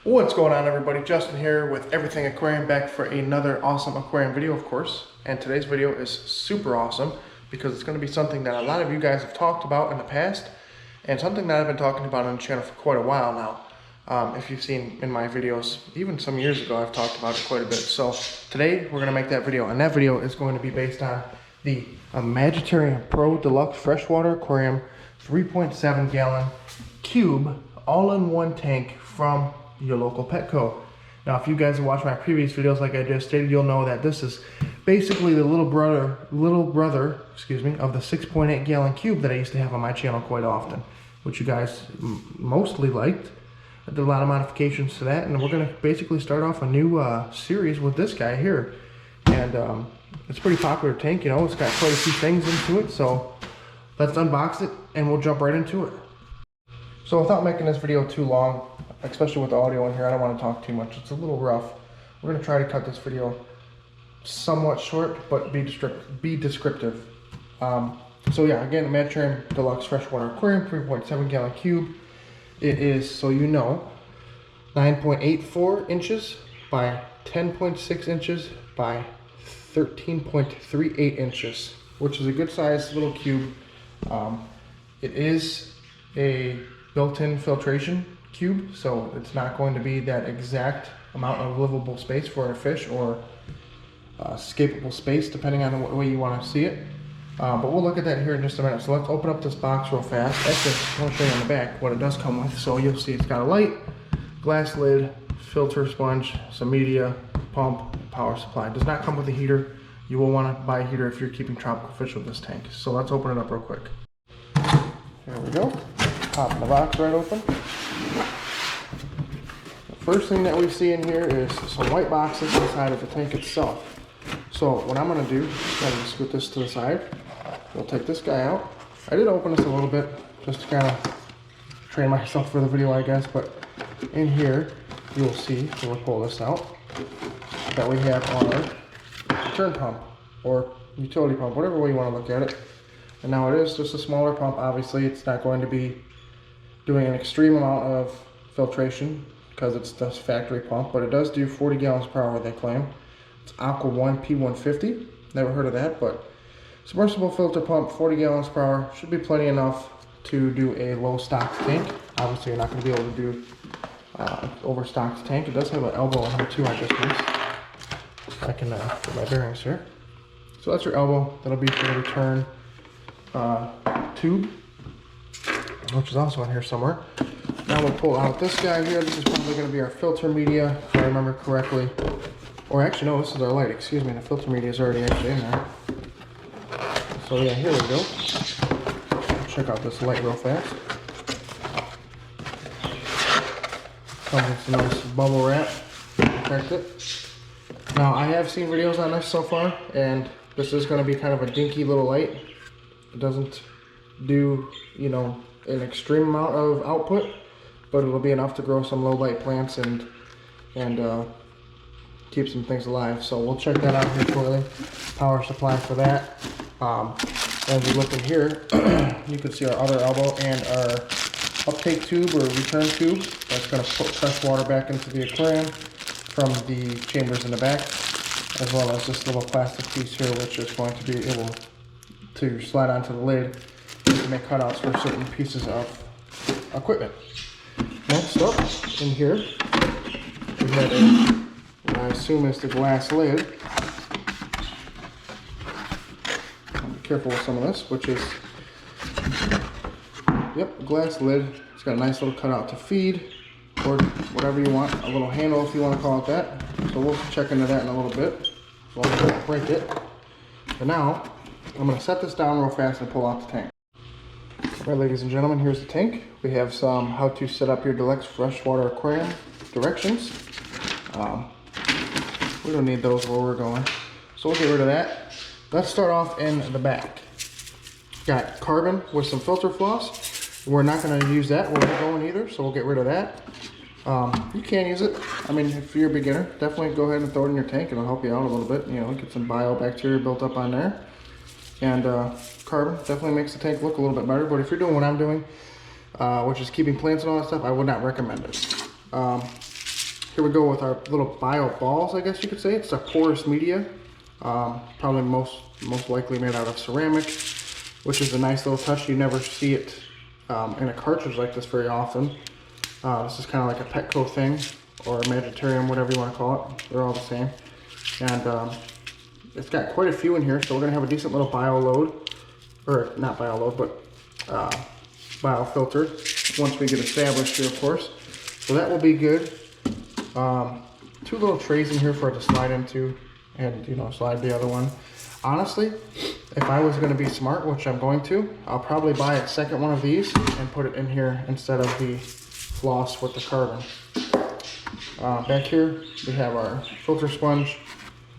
What's going on, everybody? Justin here with Everything Aquarium, back for another awesome aquarium video, of course. And today's video is super awesome because it's going to be something that a lot of you guys have talked about in the past and something that I've been talking about on the channel for quite a while now. If you've seen in my videos, even some years ago, I've talked about it quite a bit. So today we're going to make that video, and that video is going to be based on the Imagitarium Pro Deluxe Freshwater Aquarium 3.7 gallon cube all-in-one tank from your local Petco. Now, if you guys have watched my previous videos, like I just stated, you'll know that this is basically the little brother, of the 6.8 gallon cube that I used to have on my channel quite often, which you guys mostly liked. I did a lot of modifications to that, and we're going to basically start off a new series with this guy here. And it's a pretty popular tank, you know, it's got quite a few things into it, so let's unbox it and we'll jump right into it. So without making this video too long, especially with the audio in here, I don't want to talk too much. It's a little rough. We're going to try to cut this video somewhat short, but be descriptive. So yeah, again, Imagitarium Deluxe Freshwater Aquarium, 3.7 gallon cube. It is, so you know, 9.84 inches by 10.6 inches by 13.38 inches, which is a good sized little cube. It is a built-in filtration cube, so it's not going to be that exact amount of livable space for a fish or escapable space, depending on the way you want to see it. But we'll look at that here in just a minute. So let's open up this box real fast. Actually, I want to show you on the back what it does come with. So you'll see it's got a light, glass lid, filter sponge, some media, pump, power supply. It does not come with a heater. You will want to buy a heater if you're keeping tropical fish with this tank. So let's open it up real quick. There we go. Popping the box right open. The first thing that we see in here is some white boxes inside of the tank itself. So what I'm going to do is I'm going to scoot this to the side. We'll take this guy out. I did open this a little bit just to kind of train myself for the video, I guess, but in here you'll see, when we pull this out, that we have our return pump or utility pump, whatever way you want to look at it. And now it is just a smaller pump. Obviously it's not going to be doing an extreme amount of filtration because it's the factory pump, but it does do 40 gallons per hour, they claim. It's Aqua 1 P150. Never heard of that, but submersible filter pump, 40 gallons per hour, should be plenty enough to do a low stock tank. Obviously you're not going to be able to do overstocked tank. It does have an elbow on here too, I just missed. I can put my bearings here. So that's your elbow. That'll be for the return tube, which is also in here somewhere. Now we'll pull out this guy here. This is probably going to be our filter media, if I remember correctly. Or actually, no, this is our light. Excuse me, the filter media is already actually in there. So yeah, here we go. Check out this light real fast. Comes with some nice bubble wrap to protect it. Now, I have seen videos on this so far, and this is going to be kind of a dinky little light. It doesn't do, you know, an extreme amount of output, but it'll be enough to grow some low light plants and keep some things alive. So we'll check that out here shortly. Power supply for that. As we look in here, you can see our other elbow and our uptake tube or return tube. That's going to put fresh water back into the aquarium from the chambers in the back, as well as this little plastic piece here, which is going to be able to slide onto the lid to make cutouts for certain pieces of equipment. Next up in here, we have what I assume is the glass lid. Be careful with some of this, which is, yep, glass lid. It's got a nice little cutout to feed, or whatever you want, a little handle if you want to call it that. So we'll check into that in a little bit, so I won't break it. But now, I'm going to set this down real fast and pull out the tank. Alright, ladies and gentlemen, here's the tank. We have some how to set up your Deluxe Freshwater Aquarium directions. We don't need those where we're going, so we'll get rid of that. Let's start off in the back. Got carbon with some filter floss. We're not going to use that where we're going either, so we'll get rid of that. You can use it. I mean, if you're a beginner, definitely go ahead and throw it in your tank. It'll help you out a little bit. You know, get some biobacteria built up on there. And carbon definitely makes the tank look a little bit better. But if you're doing what I'm doing, which is keeping plants and all that stuff, I would not recommend it. here we go with our little bio balls, I guess you could say. It's a porous media, probably most likely made out of ceramic, which is a nice little touch. You never see it in a cartridge like this very often. This is kind of like a Petco thing, or Imagitarium, whatever you want to call it. They're all the same. And it's got quite a few in here, so we're going to have a decent little bio load, or not bio load, but bio filter once we get established here, of course. So that will be good. 2 little trays in here for it to slide into, and you know, slide the other one. Honestly, if I was going to be smart, which I'm going to, I'll probably buy a second one of these and put it in here instead of the floss with the carbon. Back here we have our filter sponge.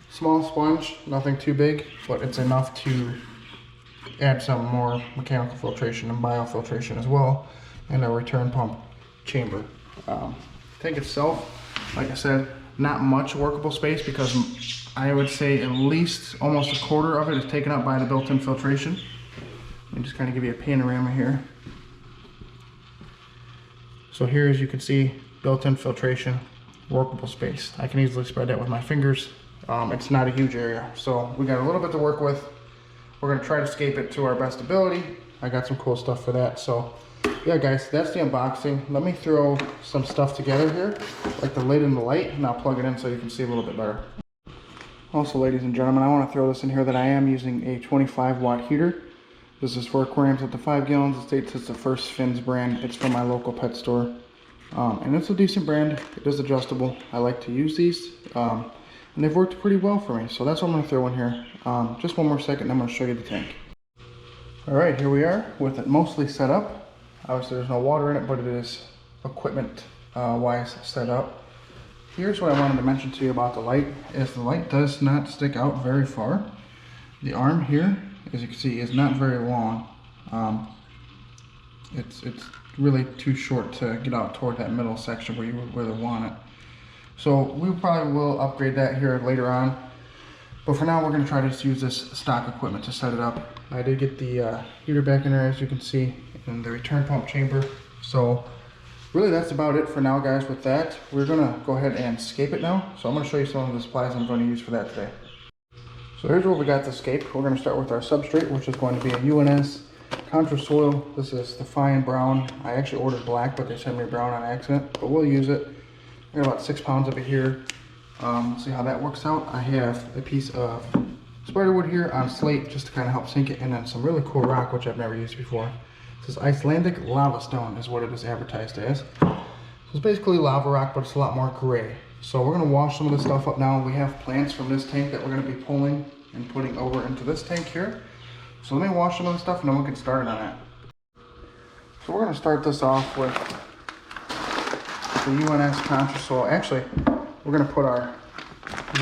Small sponge, nothing too big, but it's enough to add some more mechanical filtration and biofiltration as well, and a return pump chamber. Tank itself, like I said, not much workable space, because I would say at least almost a quarter of it is taken up by the built-in filtration. Let me just kind of give you a panorama here. So here, as you can see, built-in filtration, workable space. I can easily spread that with my fingers. It's not a huge area, so we got a little bit to work with. We're going to try to scape it to our best ability. I got some cool stuff for that. So yeah, guys, that's the unboxing. Let me throw some stuff together here, like the lid and the light, and I'll plug it in so you can see a little bit better. Also, ladies and gentlemen, I want to throw this in here that I am using a 25-watt heater. This is for aquariums up to 5 gallons. It states it's the First Fins brand. It's from my local pet store. And it's a decent brand. It is adjustable. I like to use these. And they've worked pretty well for me. So that's what I'm going to throw in here. Just one more second and I'm going to show you the tank. Alright, here we are with it mostly set up. Obviously there's no water in it, but it is equipment wise set up. Here's what I wanted to mention to you about the light, is the light does not stick out very far. The arm here, as you can see, is not very long. It's really too short to get out toward that middle section where you would really want it. So we probably will upgrade that here later on. But for now, we're going to try to just use this stock equipment to set it up. I did get the heater back in there, as you can see, and the return pump chamber. So really that's about it for now, guys. With that, we're going to go ahead and scape it now. So I'm going to show you some of the supplies I'm going to use for that today. So here's what we got to scape. We're going to start with our substrate, which is going to be a UNS Contra Soil. This is the fine brown. I actually ordered black, but they sent me brown on accident, but we'll use it. I got about 6 pounds of it here. Let's see how that works out. I have a piece of spider wood here on slate just to kind of help sink it, and then some really cool rock, which I've never used before. This is Icelandic lava stone is what it is advertised as. So it's basically lava rock, but it's a lot more gray. So we're going to wash some of this stuff up now. We have plants from this tank that we're going to be pulling and putting over into this tank here. So let me wash some of the stuff and then we'll get started on that. So we're going to start this off with the UNS Contra Soil. Actually, we're going to put our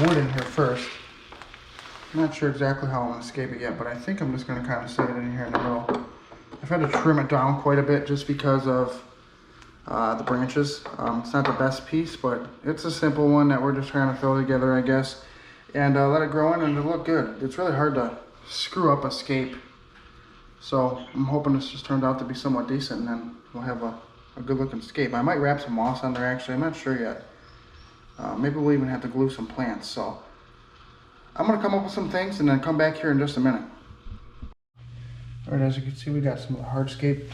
wood in here first. I'm not sure exactly how I'm going to scape it yet, but I think I'm just going to kind of set it in here in the middle. I've had to trim it down quite a bit just because of the branches. It's not the best piece, but it's a simple one that we're just trying to throw together, I guess, and let it grow in and it'll look good. It's really hard to screw up a scape, so I'm hoping this just turned out to be somewhat decent, and then we'll have a good looking scape. I might wrap some moss on there, actually. I'm not sure yet. Maybe we'll even have to glue some plants. So I'm going to come up with some things and then come back here in just a minute. Alright, as you can see, we got some of the hardscape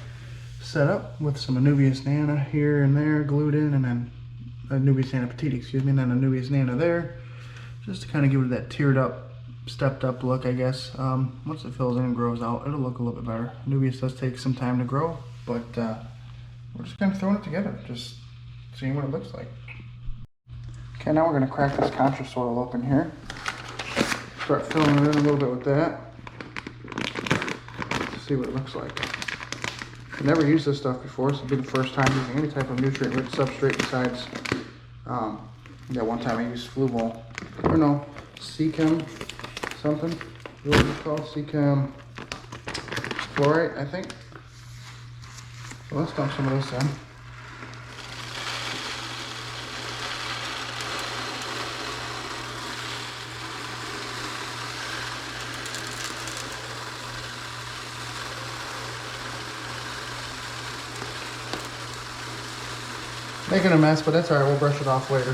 set up with some Anubias nana here and there glued in, and then Anubias nana petite, excuse me, and then Anubias nana there, just to kind of give it that tiered up, stepped up look, I guess. Once it fills in and grows out, it'll look a little bit better. Anubias does take some time to grow, but we're just kind of throwing it together, just seeing what it looks like. Okay, now we're going to crack this Contra Soil open here. Start filling it in a little bit with that. See what it looks like. I've never used this stuff before, so it'll be the first time using any type of nutrient-rich substrate besides, one time I used Flu Ball. Or no, Seachem something. What is it called? Seachem Fluorite, I think. So let's dump some of this in. Making a mess, but that's alright, we'll brush it off later.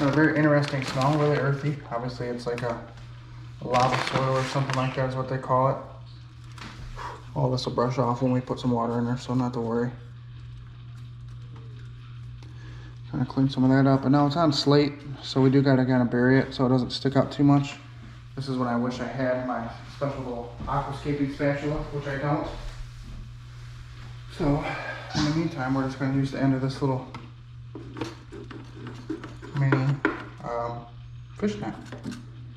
A very interesting smell, really earthy. Obviously it's like a lava soil or something like that is what they call it. All this will brush off when we put some water in there, so not to worry. Kind of clean some of that up, and now it's on slate, so we do gotta kind of bury it so it doesn't stick out too much. This is when I wish I had my special little aquascaping spatula, which I don't. So in the meantime, we're just going to use the end of this little mini fish net.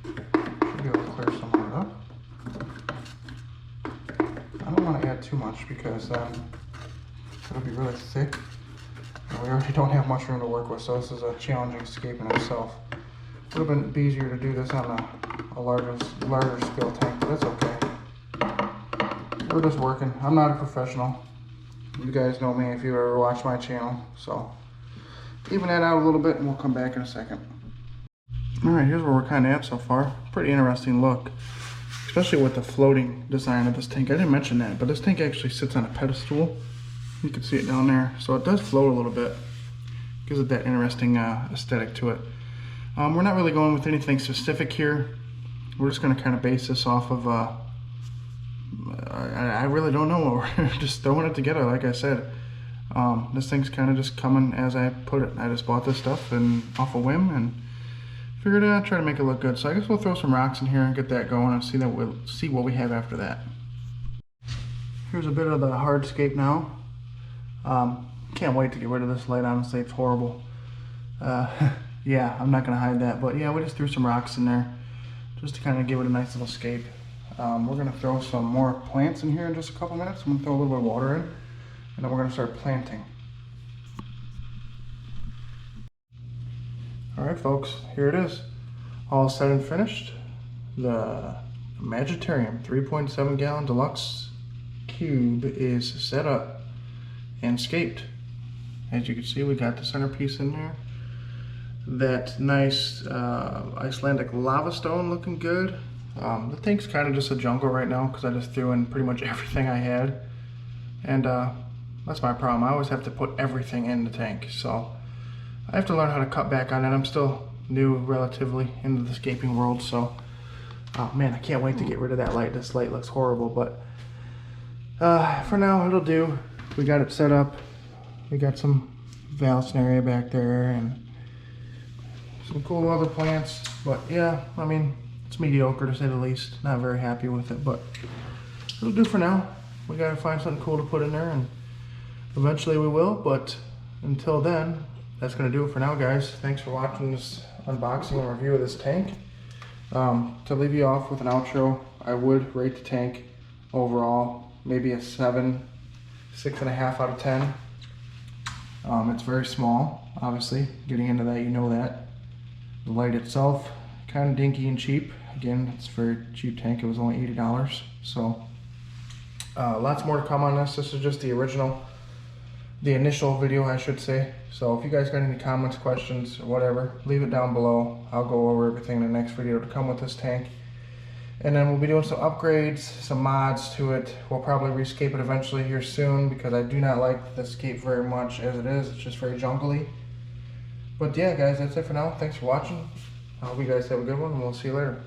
Should be able to clear some of it up. I don't want to add too much because it'll be really thick. And we already don't have much room to work with, so this is a challenging scape in itself. It would have been easier to do this on a larger scale tank, but that's okay. We're just working. I'm not a professional. You guys know me if you ever watch my channel, so even that out a little bit and we'll come back in a second. Alright, here's where we're kind of at so far. Pretty interesting look, especially with the floating design of this tank. I didn't mention that, but this tank actually sits on a pedestal. You can see it down there, so it does float a little bit. Gives it that interesting aesthetic to it. We're not really going with anything specific here. We're just going to kind of base this off of, I really don't know. We're just throwing it together, like I said. This thing's kind of just coming as I put it. I just bought this stuff and off a whim and figured I'd try to make it look good. So I guess we'll throw some rocks in here and get that going and see what we have after that. Here's a bit of the hardscape now. Can't wait to get rid of this light, honestly. It's horrible. Yeah, I'm not going to hide that, but yeah, we just threw some rocks in there just to kind of give it a nice little scape. We're going to throw some more plants in here in just a couple minutes. I'm going to throw a little bit of water in, and then we're going to start planting. Alright folks, here it is. All said and finished. The Imagitarium 3.7 gallon Deluxe cube is set up and scaped. As you can see, we got the centerpiece in there. That nice Icelandic lava stone looking good. The tank's kind of just a jungle right now because I just threw in pretty much everything I had. And that's my problem. I always have to put everything in the tank. So I have to learn how to cut back on it. I'm still new relatively into the scaping world. So, oh man, I can't wait to get rid of that light. This light looks horrible, but for now it'll do. We got it set up. We got some valve area back there and some cool other plants, but yeah, I mean, it's mediocre to say the least. Not very happy with it, but it'll do for now. We gotta find something cool to put in there, and eventually we will, but until then, that's gonna do it for now, guys. Thanks for watching this unboxing and review of this tank. To leave you off with an outro, I would rate the tank overall maybe a 7, 6.5 out of 10. It's very small, obviously. Getting into that, you know that. The light itself, kind of dinky and cheap. Again, it's a very cheap tank. It was only $80. So, lots more to come on this. This is just the initial video, I should say. So if you guys got any comments, questions, or whatever, leave it down below. I'll go over everything in the next video to come with this tank. And then we'll be doing some upgrades, some mods to it. We'll probably rescape it eventually here soon because I do not like the scape very much as it is. It's just very jungly. But yeah, guys, that's it for now. Thanks for watching. I hope you guys have a good one, and we'll see you later.